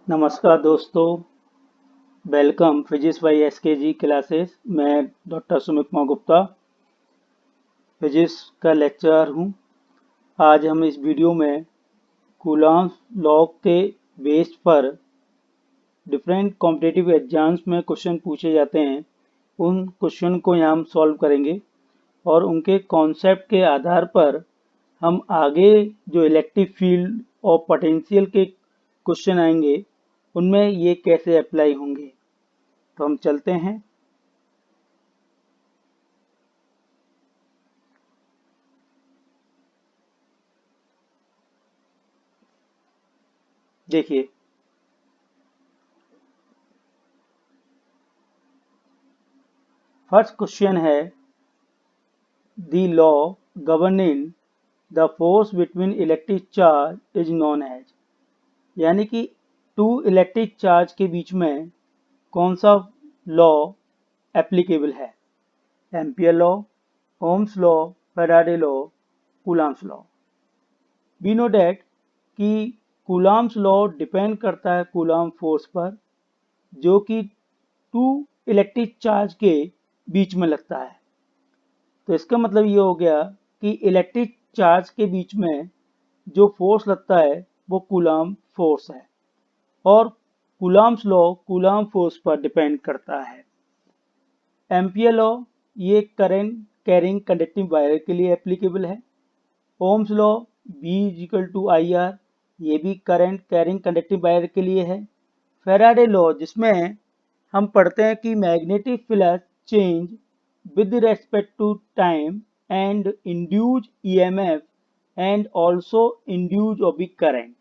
नमस्कार दोस्तों, welcome physics by SKG classes. मैं डॉक्टर सुमित कुमार गुप्ता फिजिक्स का लेक्चरर हूं। आज हम इस वीडियो में कूलॉम्स लॉ के बेस पर डिफरेंट कॉम्पिटिटिव एग्जाम्स में क्वेश्चन पूछे जाते हैं, उन क्वेश्चन को यहाँ हम सॉल्व करेंगे और उनके कॉन्सेप्ट के आधार पर हम आगे जो इलेक्ट्रिक फील्ड और पोटेंशियल के क्वेश्चन आएंगे उनमें ये कैसे अप्लाई होंगे। तो हम चलते हैं। देखिए, फर्स्ट क्वेश्चन है the law governing the force between electric charge is known as, यानी कि टू इलेक्ट्रिक चार्ज के बीच में कौन सा लॉ एप्लीकेबल है। Ampere law, Ohm's law, Faraday law, Coulomb's law. We know that कि कूलॉम्स लॉ डिपेंड करता है कूलॉम फोर्स पर, जो कि टू इलेक्ट्रिक चार्ज के बीच में लगता है। तो इसका मतलब ये हो गया कि इलेक्ट्रिक चार्ज के बीच में जो फोर्स लगता है वो कूलॉम फोर्स है और कूलॉम्स लॉ कूलॉम फोर्स पर डिपेंड करता है। एम्पियर लॉ ये करंट कैरिंग कंडक्टिंग वायर के लिए एप्लीकेबल है। ओम्स लॉ V=IR, ये भी करंट कैरिंग कंडक्टिंग वायर के लिए है। फैराडे लॉ जिसमें हम पढ़ते हैं कि magnetic flux change with respect to time and induce EMF and also induce oblique current,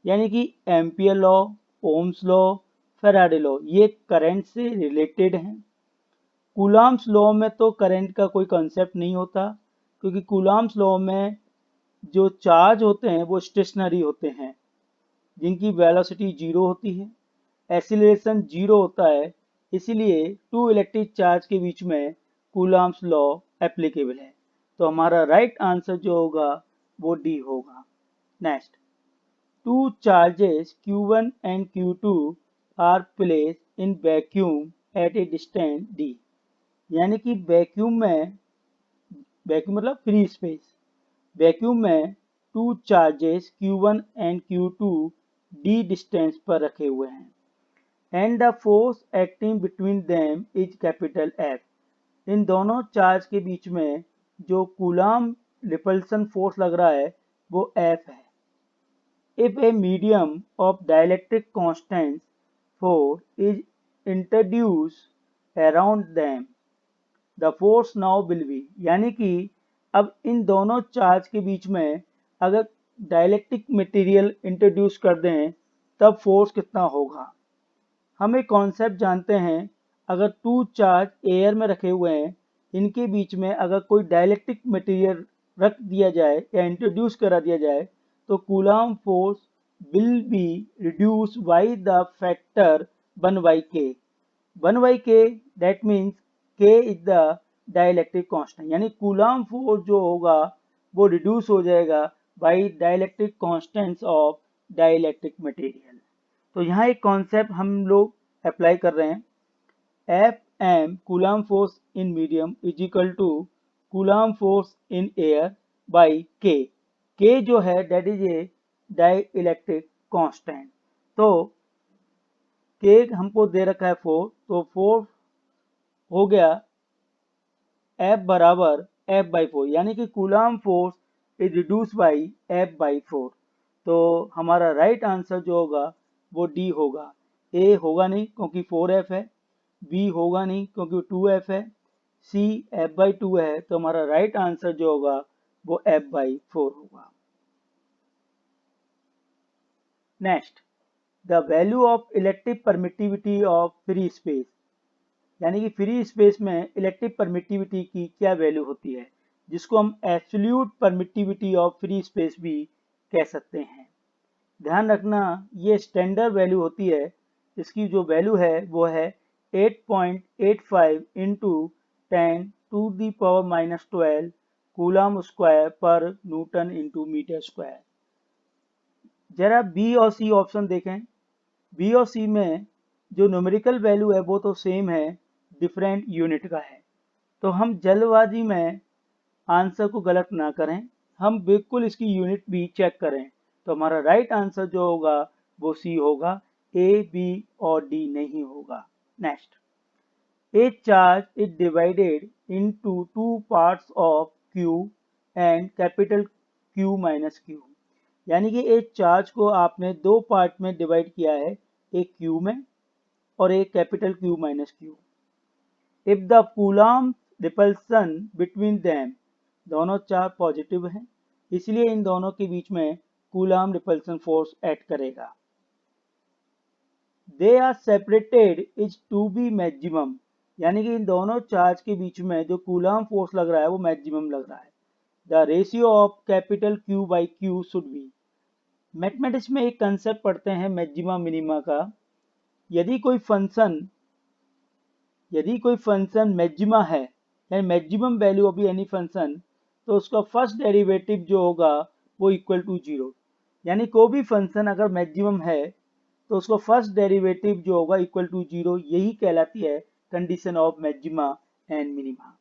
यानी कि ampere law, Ohm's law, Faraday law ये करंट से रिलेटेड हैं। कूलॉम्स लॉ में तो करंट का कोई कॉन्सेप्ट नहीं होता, क्योंकि कूलॉम्स लॉ में जो चार्ज होते हैं वो स्टेशनरी होते हैं, जिनकी वेलोसिटी जीरो होती है, एक्सीलरेशन जीरो होता है। इसीलिए टू इलेक्ट्रिक चार्ज के बीच में कूलॉम्स लॉ एप्लीकेबल है। तो हमारा राइट आंसर जो होगा वो डी होगा। Next, two charges Q1 and Q2 are placed in vacuum at a distance d, यानी कि वैक्यूम में, वैक्यूम मतलब फ्री स्पेस, वैक्यूम में two charges Q1 and Q2 d distance पर रखे हुए हैं and the force acting between them is capital F। इन दोनों चार्ज के बीच में जो कूलॉम रिपल्सन फोर्स लग रहा है वो F है। If a medium of dielectric constant force is introduced around them, the force now will be, यानी कि अब इन दोनों चार्ज के बीच में अगर डाइलेक्ट्रिक मटेरियल इंट्रोड्यूस कर दें तब फोर्स कितना होगा। हम एक कॉन्सेप्ट जानते हैं, अगर टू चार्ज एयर में रखे हुए हैं, इनके बीच में अगर कोई डाइलेक्ट्रिक मटेरियल रख दिया जाए या इंट्रोड्यूस करा दिया जाए तो Coulomb force will be reduce by the factor 1/k। 1/k that means k is the dielectric constant, यानी कूलॉम फोर्स जो होगा वो रिड्यूस हो जाएगा by dielectric constants of dielectric material. तो यहाँ एक कॉन्सेप्ट हम लोग अप्लाई कर रहे हैं, F M Coulomb force in medium is equal to Coulomb force in air by K. K जो है that is a dielectric constant. तो के हमको दे रखा है 4, तो 4 हो गया एफ बराबर F/4, यानी कि Coulomb force is reduce by F/4। तो हमारा राइट आंसर जो होगा वो डी होगा। ए होगा नहीं क्योंकि 4F है, बी होगा नहीं क्योंकि 2F है, सी F/2 है। तो हमारा राइट आंसर जो होगा वो F/4 होगा। Next, the value of electric permittivity of free space, यानी कि फ्री स्पेस में इलेक्ट्रिक परमिटिविटी की क्या वैल्यू होती है, जिसको हम absolute permittivity of free space भी कह सकते हैं। ध्यान रखना ये स्टैंडर्ड वैल्यू होती है, इसकी जो वैल्यू है वो है 8.85 इंटू 10⁻⁻12 कूलम स्क्वायर पर न्यूटन इंटू मीटर स्क्वायर। जरा बी और सी ऑप्शन देखें। बी और सी में जो न्यूमेरिकल वैल्यू है वो तो सेम है, डिफरेंट यूनिट का है। तो हम जल्दबाजी में आंसर को गलत ना करें, हम बिल्कुल इसकी यूनिट भी चेक करें। तो हमारा राइट आंसर जो होगा वो सी होगा, ए बी और डी नहीं होगा। Next, a charge is divided into two parts of q and capital Q minus q। यानी कि एक चार्ज को आपने दो पार्ट में डिवाइड किया है, एक q में और एक capital Q minus Q। If the coulomb repulsion between them, दोनों चार्ज पॉजिटिव हैं, इसलिए इन दोनों के बीच में कूलम्ब रिपल्सन फोर्स ऐड करेगा। They are separated is to be maximum, यानी कि इन दोनों चार्ज के बीच में जो कूलम्ब फोर्स लग रहा है वो मैक्सिमम लग रहा है। The ratio of capital Q by Q should be. Mathematics में एक कंसेप्ट पढ़ते हैं मैक्सिमा मिनिमा का। यदि कोई फंक्शन मैक्सिमा है, यानी maximum value of any function, तो उसका फर्स्ट डेरिवेटिव जो होगा वो इक्वल टू जीरो। यानी कोई भी फंक्शन अगर मैक्सिमम है तो उसका फर्स्ट डेरिवेटिव जो होगा इक्वल टू जीरो, यही कहलाती है condition of maxima and minima.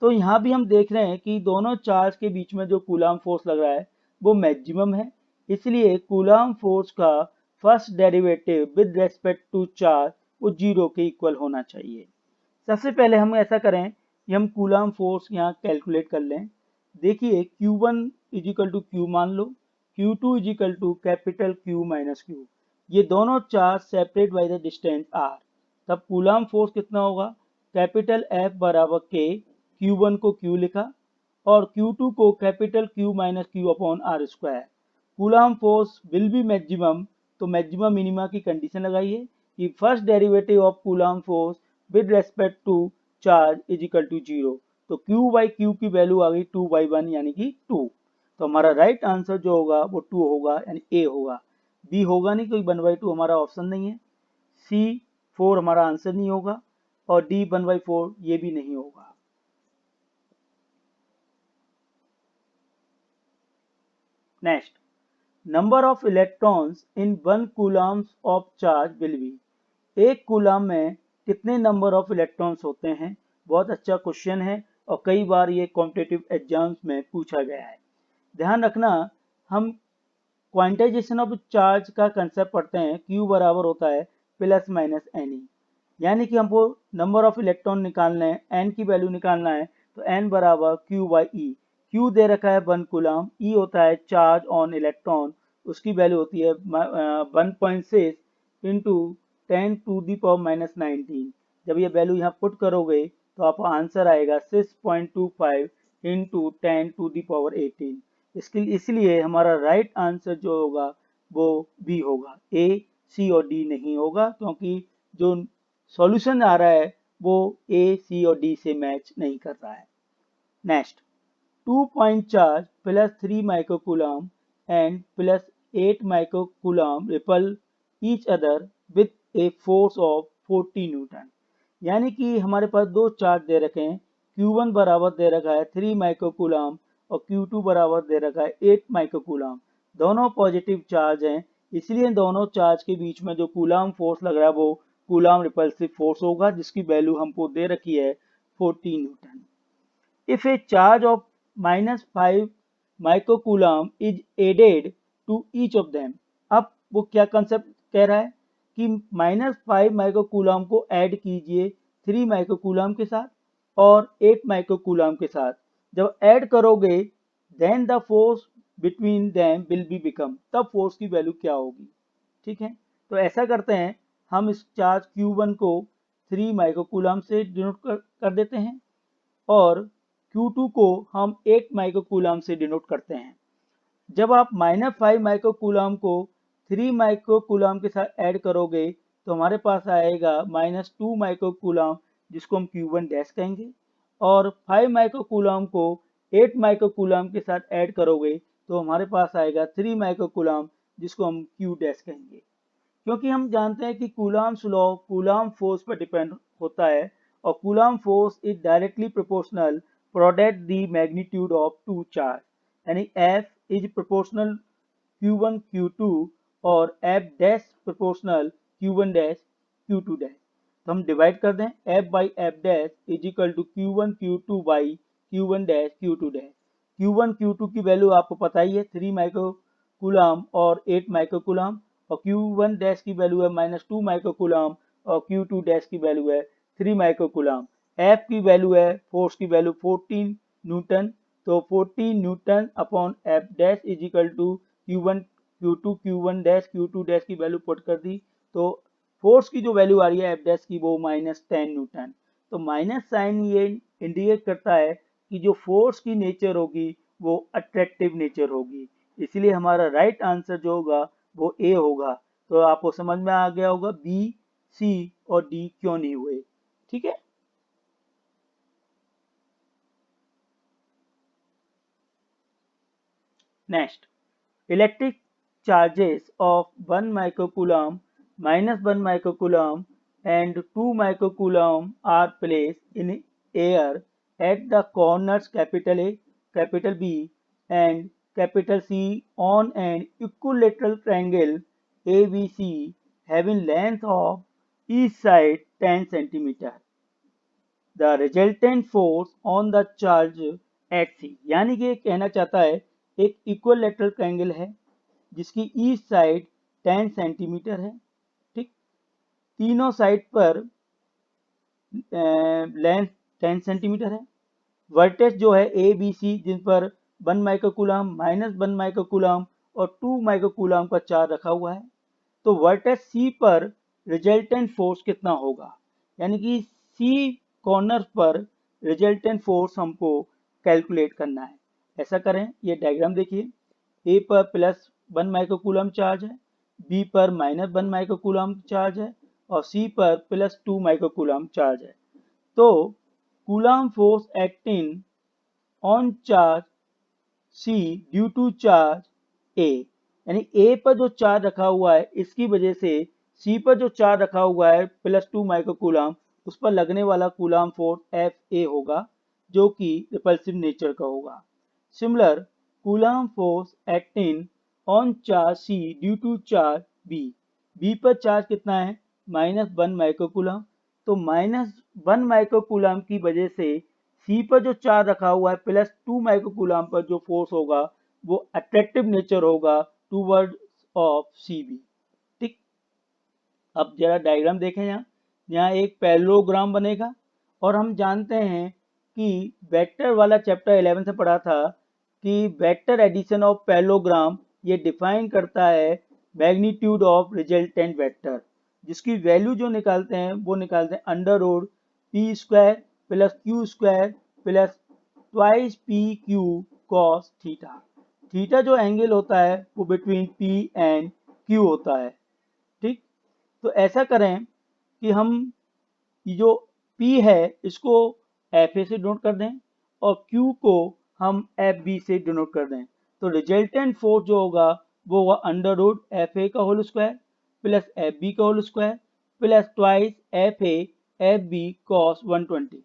तो यहाँ भी हम देख रहे हैं कि दोनों चार्ज के बीच में जो कूलम्ब फोर्स लग रहा है वो मैक्सिमम है, इसलिए कूलम्ब फोर्स का first derivative with respect to charge वो जीरो के इक्वल होना चाहिए। सबसे पहले हम ऐसा करें कि हम कूलम्ब फोर्स यहाँ कैलकुलेट कर लें। देखिए Q1 is equal to Q मान लो, Q2 is equal to capital Q minus Q। ये दोनों charge separate by the distance r, तब कूलम्ब फोर्स कितना होगा, कैपिटल F बराबर K, Q1 को Q लिखा और Q2 को capital Q minus Q upon are square. Coulomb force will be maximum, तो मैक्सिमम मिनिमा की कंडीशन लगाइए कि first derivative of Coulomb force with respect to charge is equal to zero. तो Q by Q की value आ गई 2/1 यानी कि 2। तो हमारा राइट आंसर जो होगा वो 2 होगा, यानी ए होगा। बी होगा नहीं क्योंकि 1/2 हमारा ऑप्शन नहीं है। सी 4 हमारा आंसर नहीं होगा और डी 1/4 ये भी नहीं होगा। Next, number of electrons in 1 coulomb of charge will be. एक कूलम्ब में कितने नंबर ऑफ इलेक्ट्रॉन्स होते हैं। बहुत अच्छा क्वेश्चन है और कई बार ये कॉम्पिटिटिव एग्जाम्स में पूछा गया है। ध्यान रखना, हम क्वांटाइजेशन ऑफ चार्ज का कंसेप्ट पढ़ते हैं, Q बराबर होता है प्लस माइनस एन, यानी कि हमको नंबर ऑफ इलेक्ट्रॉन निकालना है, एन की वैल्यू निकालना है, तो एन बराबर Q बाई ई। Q दे रखा है 1 कूलम्ब, ई होता है चार्ज ऑन इलेक्ट्रॉन, उसकी वैल्यू होती है 1.6 इंटू 10⁻⁻19। जब ये वैल्यू यहाँ पुट करोगे तो आपका आंसर आएगा 6.25 इंटू 10⁻18। इसलिए हमारा राइट आंसर जो होगा वो बी होगा, ए सी और डी नहीं होगा, क्योंकि जो सॉल्यूशन आ रहा है वो ए सी और डी से मैच नहीं कर रहा है। Next, 2 point charge plus 3 microcoulomb and plus 8 microcoulomb repel each other with a force of 40 newton. यानी कि हमारे पास दो चार्ज दे रखे हैं, Q1 बराबर दे रखा है 3 माइक्रोकूलम्ब और Q2 बराबर दे रखा है 8 माइक्रोकूलम्ब। दोनों पॉजिटिव चार्ज हैं, इसलिए दोनों चार्ज के बीच में जो कूलम्ब फोर्स लग रहा है वो कूलम्ब रिपल्सिव फोर्स होगा, जिसकी वैल्यू हमको दे रखी है 40 Newton. If a charge of -5 माइक्रोकूलम्ब is added to each of them, अब वो क्या कंसेप्ट कह रहा है कि -5 माइक्रोकूलम्ब को ऐड कीजिए 3 माइक्रोकूलम्ब के साथ और 8 माइक्रोकूलम्ब के साथ। जब ऐड करोगे then the force between them will be become, तब फोर्स की वैल्यू क्या होगी। ठीक है, तो ऐसा करते हैं, हम इस चार्ज Q1 को 3 माइक्रोकूलम्ब से डिनोट कर देते हैं और Q2 को हम 8 माइक्रोकूलम्ब से डिनोट करते हैं। जब आप -5 माइक्रोकूलम्ब को 3 माइक्रोकूलम्ब के साथ ऐड करोगे तो हमारे पास आएगा -2 माइक्रोकूलम्ब, जिसको हम Q1 डैश कहेंगे, और 5 माइक्रोकूलम्ब को 8 माइक्रोकूलम्ब के साथ ऐड करोगे तो हमारे पास आएगा 3 माइक्रोकूलम्ब, जिसको हम Q डैश कहेंगे। क्योंकि हम जानते हैं कि कूलम्ब्स लॉ कूलम्ब फोर्स पर डिपेंड होता है और Coulomb force is directly proportional product the magnitude of two charge, यानी F is proportional Q1 Q2 और F dash proportional Q1 dash Q2 dash. तो हम डिवाइड कर दें F by F dash is equal to Q1 Q2 by Q1 dash Q2 dash. Q1 Q2 की value आपको पता ही है 3 माइक्रोकूलम और 8 माइक्रोकूलम, और Q1 डैश की वैल्यू है -2 माइक्रोकूलम और Q2 डैश की वैल्यू है 3 माइक्रोकूलम। F की वैल्यू है, फोर्स की वैल्यू 14 न्यूटन, तो 14 newton upon F dash is equal to Q1 Q2 Q1 dash Q2 dash की वैल्यू पुट कर दी, तो फोर्स की जो वैल्यू आ रही है F डैश की वो -10 न्यूटन। तो माइनस साइन ये इंडिकेट करता है कि जो फोर्स की नेचर होगी वो अट्रैक्टिव नेचर होगी, इसलिए हमारा राइट आंसर जो होगा वो ए होगा। तो आपको समझ में आ गया होगा बी, सी और डी क्यों नहीं हुए। ठीक है, next, electric charges of 1 microcoulomb, -1 microcoulomb and 2 microcoulomb are placed in air at the corners capital A, capital B and capital C on an equilateral triangle ABC having length of each side 10 centimeter. The resultant force on the charge at C, यानी कि ये कहना चाहता है एक equilateral triangle है जिसकी each side 10 centimetre है। ठीक, तीनों साइड पर लेंथ 10 सेंटीमीटर है। वर्टेक्स जो है ए बी सी जिन पर 1 माइक्रोकूलम, -1 माइक्रोकूलम और 2 माइक्रोकूलम का चार्ज रखा हुआ है, तो वर्टेक्स सी पर रिजल्टेंट फोर्स कितना होगा, यानी कि सी कॉर्नर पर रिजल्टेंट फोर्स हमको कैलकुलेट करना है। ऐसा करें, ये डायग्राम देखिए, ए पर +1 माइक्रोकूलम चार्ज है, बी पर -1 माइक्रोकूलम चार्ज है और सी पर +2 माइक्रोकूलम चार्ज है। तो coulomb force acting on charge C due to charge A, यानी ए पर जो चार्ज रखा हुआ है इसकी वजह से सी पर जो चार्ज रखा हुआ है +2 माइक्रोकूलम, उस पर लगने वाला कूलम फोर्स एफ ए होगा जो कि रिपल्सिव नेचर का होगा। Similar, Coulomb force acting on charge C due to charge B, B पर चार्ज कितना है -1 माइक्रोकूलम, तो -1 माइक्रोकूलम की वजह से सी पर जो चार्ज रखा हुआ है +2 माइक्रोकूलम पर जो फोर्स होगा वो अट्रैक्टिव नेचर होगा टूवर्ड ऑफ सी बी। ठीक, अब जरा डायग्राम देखें, यहाँ एक पैरेललोग्राम बनेगा और हम जानते हैं कि वेक्टर वाला चैप्टर 11 से पढ़ा था कि वेक्टर एडिशन ऑफ पैरेललोग्राम ये डिफाइन करता है मैग्नीट्यूड ऑफ रिजल्टेंट वेक्टर, जिसकी वैल्यू जो निकालते हैं वो निकालते हैं under root P square plus Q square plus twice P Q cos theta. Theta जो एंगल होता है वो बिटवीन पी एंड क्यू होता है। ठीक, तो ऐसा करें कि हम ये जो P है इसको FA से डिनोट कर दें और Q को हम FB से डिनोट कर दें, तो रिजल्टेंट फोर्स जो होगा वो होगा अंडर रूट FA का होल स्क्वायर प्लस FB का whole square plus twice FA FB cos 120।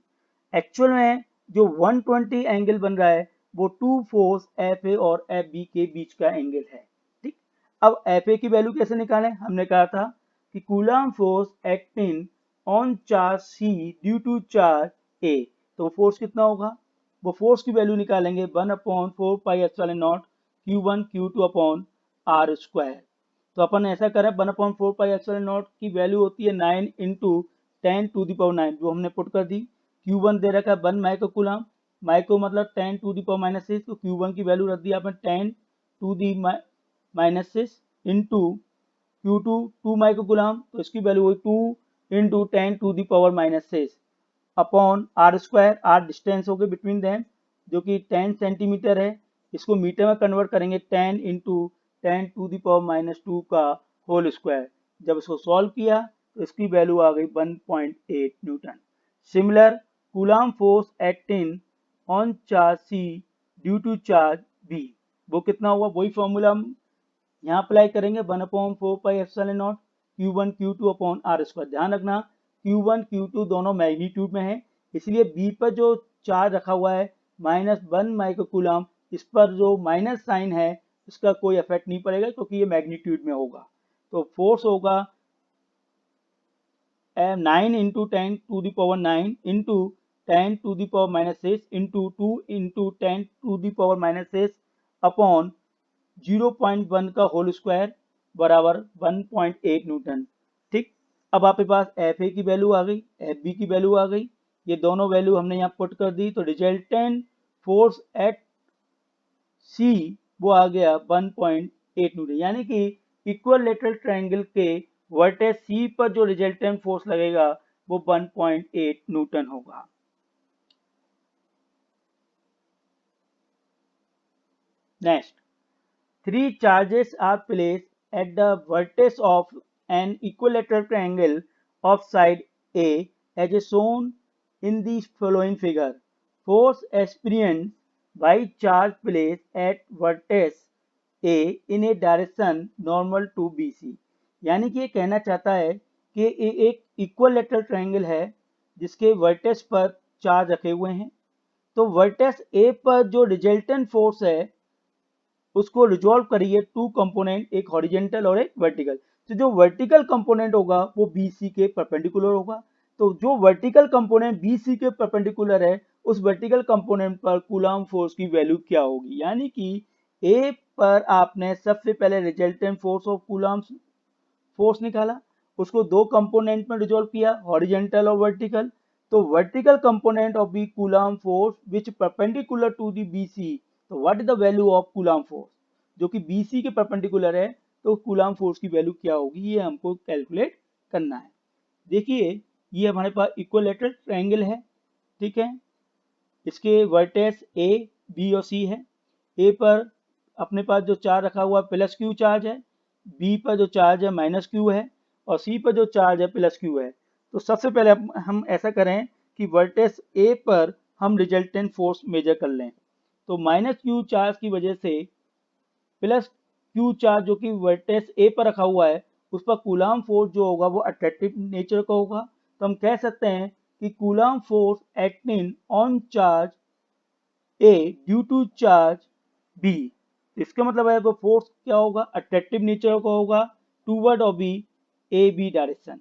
Actual में जो 120 एंगल बन रहा है वो टू फोर्स FA और FB के बीच का एंगल है। ठीक, अब FA की वैल्यू कैसे निकालें, हमने कहा था कि coulomb force acting on charge C due to charge A, तो फोर्स कितना होगा, वो फोर्स की वैल्यू निकालेंगे 1/4πε0 Q1 Q2 upon are square. तो अपन ऐसा करें 1/4πε0 की वैल्यू होती है 9 इंटू 10⁻⁹ जो हमने पुट कर दी। Q1 दे रखा है 1 माइक्रोकूलम, माइक्रो मतलब 10⁻⁻6, तो Q1 की वैल्यू रख दी आपने 10⁻⁻6 इंटू Q2 2 माइक्रोकूलम, तो इसकी वैल्यू हुई 2 into 10⁻⁻6 upon are square, R distance हो गई बिटवीन देम जो कि 10 सेंटीमीटर है, इसको मीटर में कन्वर्ट करेंगे 10 इंटू 10⁻⁻2 का होल स्क्वायर। जब इसको सॉल्व किया तो इसकी वैल्यू आ गई 1.8 newton. Similar, Coulomb force acting on charge C due to charge B, वो कितना हुआ, वही फॉर्मूला हम यहाँ अप्लाई करेंगे 1/4πε0 Q1 Q2 upon are square. ध्यान रखना Q1 Q2 दोनों मैग्नीट्यूड में है, इसलिए B पर जो चार्ज रखा हुआ है -1 माइक्रोकूलम, इस पर जो माइनस साइन है इसका कोई इफेक्ट नहीं पड़ेगा क्योंकि ये मैग्नीट्यूड में होगा। तो फोर्स होगा 9 into 10 to the power 9 into 10 to the power minus 6 into 2 into 10 to the power minus 6 upon 0.1 का होल स्क्वायर बराबर 1.8 न्यूटन। ठीक, अब आपके पास एफ ए की वैल्यू आ गई, एफ बी की वैल्यू आ गई, ये दोनों वैल्यू हमने यहाँ पुट कर दी, तो रिजल्टेंट फोर्स एट सी वो आ गया 1.8 न्यूटन, यानी कि इक्विलेटरल ट्रायंगल के वर्टेक्स सी पर जो रिजल्टेंट फोर्स लगेगा वो 1.8 न्यूटन होगा। Next, 3 charges are placed at the vertex of an equilateral triangle of side A as shown in the following figure. Force experienced by charge placed at vertex A in a direction normal to BC। यानी कि ये कहना चाहता है कि ये एक equilateral triangle है जिसके वर्टेक्स पर चार्ज रखे हुए हैं, तो वर्टेक्स ए पर जो रिजल्टेंट फोर्स है उसको रिजॉल्व करिए टू कंपोनेंट, एक हॉरिजेंटल और एक वर्टिकल। तो जो वर्टिकल कंपोनेंट होगा वो BC के परपेंडिकुलर होगा, तो जो वर्टिकल कंपोनेंट BC के परपेंडिकुलर है उस वर्टिकल कंपोनेंट पर कूलम्ब फोर्स की वैल्यू क्या होगी, यानी कि ए पर आपने सबसे पहले resultant force of Coulomb force निकाला, उसको दो कंपोनेंट में रिजॉल्व किया, हॉरिजेंटल और वर्टिकल, तो vertical component of the Coulomb force which perpendicular to the BC, तो what is the value of Coulomb force, जो कि BC के परपेंडिकुलर है, तो कूलम्ब फोर्स की वैल्यू क्या होगी ये हमको कैलकुलेट करना है। देखिए ये हमारे पास इक्विलेटरल ट्रायंगल है, ठीक है, इसके वर्टेक्स A, B और C है। A पर अपने पास जो चार्ज रखा हुआ प्लस क्यू चार्ज है, B पर जो चार्ज है माइनस क्यू है और C पर जो चार्ज है प्लस क्यू है। तो सबसे पहले हम ऐसा करें कि वर्टेक्स A पर हम रिजल्टेंट फोर्स मेजर कर लें, तो माइनस क्यू चार्ज की वजह से प्लस क्यू चार्ज जो कि वर्टेक्स ए पर रखा हुआ है उस पर कूलम्ब फोर्स जो होगा वो अट्रैक्टिव नेचर का होगा, तो हम कह सकते हैं कि Coulomb force acting on charge A due to charge B, इसका मतलब है वो फोर्स क्या होगा, अट्रैक्टिव नेचर का होगा toward of B A B direction.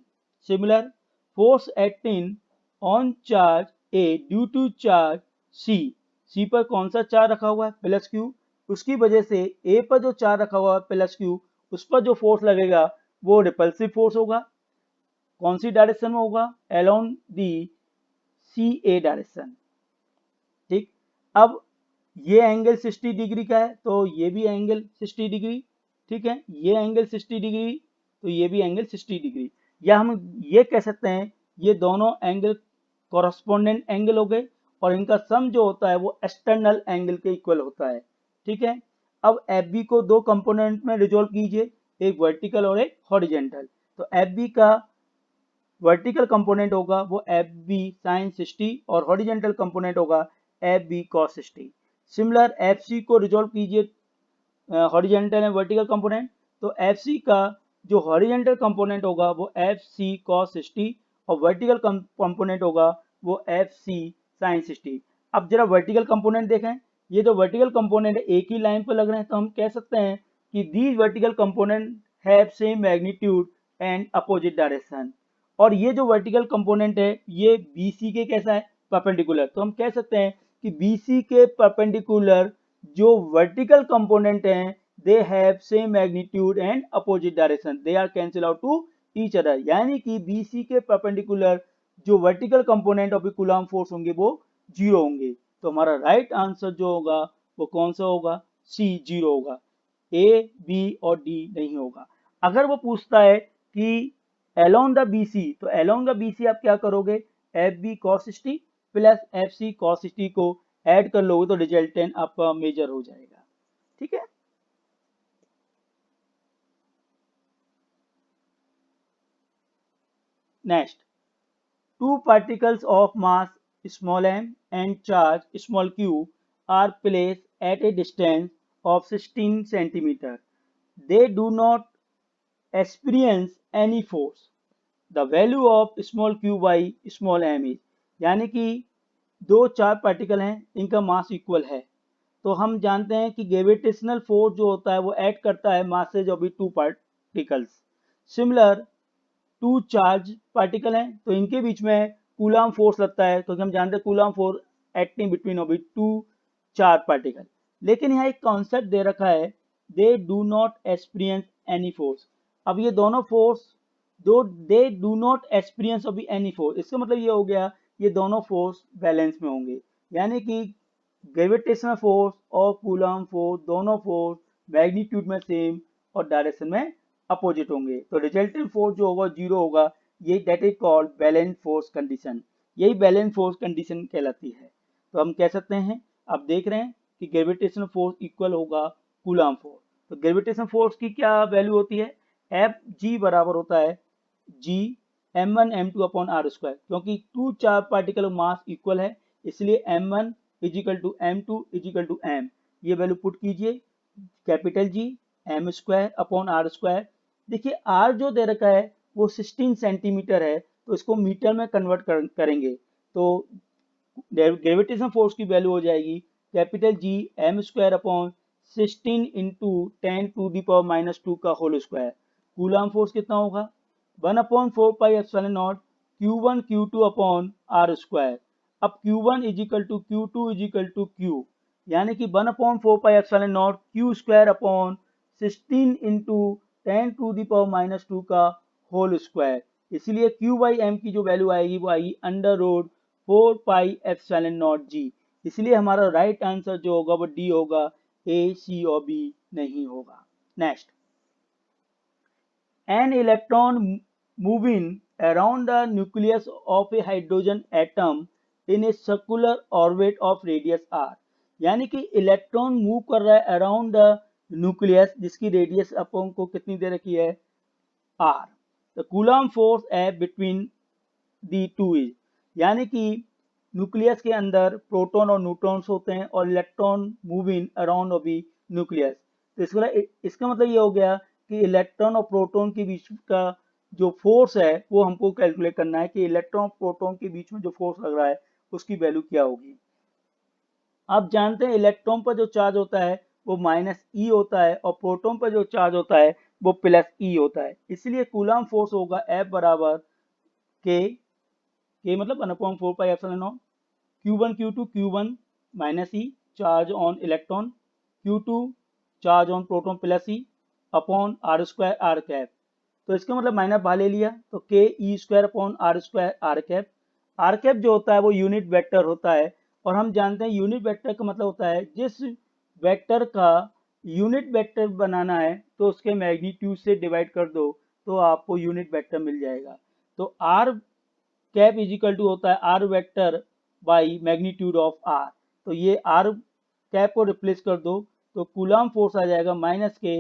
Similar force acting on charge A due to charge C, C पर कौन सा चार्ज रखा हुआ है प्लस क्यू, उसकी वजह से ए पर जो चार्ज रखा हुआ है प्लस क्यू उस पर जो फोर्स लगेगा वो रिपल्सिव फोर्स होगा, कौन सी डायरेक्शन में होगा, along the C A direction. ठीक, अब ये एंगल 60 डिग्री का है तो ये भी एंगल 60 डिग्री, ठीक है, ये एंगल 60 डिग्री तो ये भी एंगल 60 डिग्री, या हम ये कह सकते हैं ये दोनों एंगल कॉरस्पॉन्डेंट एंगल हो गए और इनका सम जो होता है वो एक्सटर्नल एंगल के इक्वल होता है। ठीक है, अब एफ बी को दो कंपोनेंट में रिजोल्व कीजिए, एक वर्टिकल और एक हॉरिजेंटल, तो एफ बी का वर्टिकल कंपोनेंट होगा वो एफ बी साइन 60 और हॉरिजेंटल कंपोनेंट होगा F B cos 60। Similar F C को रिजोल्व कीजिए हॉरिजेंटल एंड वर्टिकल कंपोनेंट, तो एफ सी का जो हॉरिजेंटल कंपोनेंट होगा वो एफ सी कॉस 60 और वर्टिकल कंपोनेंट होगा वो एफ सी साइन 60। अब जरा वर्टिकल कंपोनेंट देखें, ये जो वर्टिकल कंपोनेंट है एक ही लाइन पर लग रहे हैं, तो हम कह सकते हैं कि these vertical component have same magnitude and opposite direction, और ये जो वर्टिकल कंपोनेंट है ये BC के कैसा है परपेंडिकुलर, तो हम कह सकते हैं कि BC के परपेंडिकुलर जो वर्टिकल कंपोनेंट हैं they have same magnitude and opposite direction, they are cancel out to each other, यानी कि BC के परपेंडिकुलर जो vertical component of Coulomb force होंगे वो 0 होंगे, तो हमारा राइट आंसर जो होगा वो कौन सा होगा, C 0 होगा, A B और D नहीं होगा। अगर वो पूछता है कि along the BC, तो along the BC आप क्या करोगे, FB cos 60 plus FC cos 60 को ऐड कर लोगे तो रिजल्टेंट आपका मेजर हो जाएगा। ठीक है, next, two particles of mass small m and charge small q are placed at a distance of 16 centimeter. They do not experience any force. The value of small q by small m is, यानी कि दो चार particle हैं इनका मास equal है, तो हम जानते हैं कि ग्रेविटेशनल फोर्स जो होता है वो ऐड करता है masses of two particles. Similar to charge particle हैं तो इनके बीच में कूलम फोर्स लगता है, तो हम जानते हैं Coulomb force acting between of two charge particle. लेकिन यहाँ एक कॉन्सेप्ट दे रखा है, they do not experience any force. अब ये दोनों फोर्स दो they do not experience of any force, इसका मतलब ये हो गया ये दोनों फोर्स बैलेंस में होंगे, यानी कि ग्रेविटेशनल फोर्स और कूलम फोर्स दोनों फोर्स मैग्नीट्यूड में सेम और डायरेक्शन में अपोजिट होंगे, तो रिजल्टेंट फोर्स जो होगा जीरो होगा। ये that is called balance force condition, यही बैलेंस फोर्स कंडीशन कहलाती है। तो हम कह सकते हैं, अब देख रहे हैं कि ग्रेविटेशनल फोर्स इक्वल होगा कूलम फोर्स। तो ग्रेविटेशनल फोर्स की क्या वैल्यू होती है, एफ जी बराबर होता है G m1 m2 upon are square, क्योंकि two charge particle mass equal है इसलिए m1 equal to m2 equal to m, ये वैल्यू पुट कीजिए, capital G m square upon are square. देखिए r जो दे रखा है वो 16 सेंटीमीटर है, तो इसको मीटर में कन्वर्ट करेंगे तो ग्रेविटेशन फोर्स की वैल्यू हो जाएगी capital G m square upon 16 into 10 to the power minus 2 का होल स्क्वायर। कूलम फोर्स कितना होगा 1/4 pi epsilon naught Q1 Q2 upon are square. अब Q1 is equal to Q2 is equal to Q, यानी कि 1/4 pi epsilon naught Q square upon 16 into 10 to the power minus 2 का whole square. इसलिए Q by M की जो वैल्यू आएगी वो आएगी under root 4 pi epsilon naught G. इसलिए हमारा राइट आंसर जो होगा वो डी होगा, ए सी और बी नहीं होगा। Next, an electron moving around the nucleus of a hydrogen atom in a circular orbit of radius r, यानी कि इलेक्ट्रॉन मूव कर रहा है अराउंड द न्यूक्लियस जिसकी रेडियस अपन को कितनी दे रखी है r। The coulomb force act between the two is, यानी कि न्यूक्लियस के अंदर प्रोटॉन और न्यूट्रॉन्स होते हैं और electron moving around of the nucleus, तो इसका मतलब ये हो गया कि इलेक्ट्रॉन और प्रोटॉन के बीच का जो फोर्स है वो हमको कैलकुलेट करना है कि इलेक्ट्रॉन और प्रोटॉन के बीच में जो फोर्स लग रहा है उसकी वैल्यू क्या होगी। आप जानते हैं इलेक्ट्रॉन पर जो चार्ज होता है वो माइनस ई होता है और प्रोटॉन पर जो चार्ज होता है वो प्लस ई होता है, इसलिए कूलम फोर्स होगा एफ बराबर के मतलब 1/4 pi epsilon naught Q1 Q2 Q1 minus e charge on electron, Q2 charge on proton plus e upon are square r cap. तो इसका मतलब माइनस बाहर ले लिया तो k e square upon are square r cap. R cap जो होता है वो यूनिट वेक्टर होता है और हम जानते हैं यूनिट वेक्टर का मतलब होता है जिस वेक्टर का यूनिट वेक्टर बनाना है तो उसके मैग्नीट्यूड से डिवाइड कर दो तो आपको यूनिट वेक्टर मिल जाएगा। तो आर कैप इजिकल टू होता है R vector by magnitude of R, तो ये आर कैप को रिप्लेस कर दो तो कूलम फोर्स आ जाएगा minus k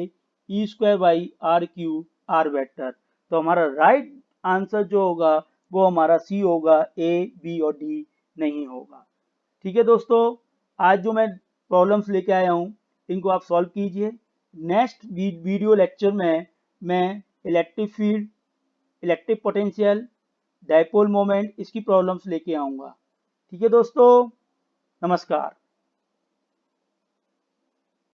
e square by r cube r vector. तो हमारा राइट आंसर जो होगा वो हमारा सी होगा, ए बी और डी नहीं होगा। ठीक है दोस्तों, आज जो मैं प्रॉब्लम्स लेके आया हूँ इनको आप सॉल्व कीजिए। नेक्स्ट वीडियो लेक्चर में मैं electric field, electric potential, dipole moment इसकी प्रॉब्लम्स लेके आऊँगा। ठीक है दोस्तों, नमस्कार।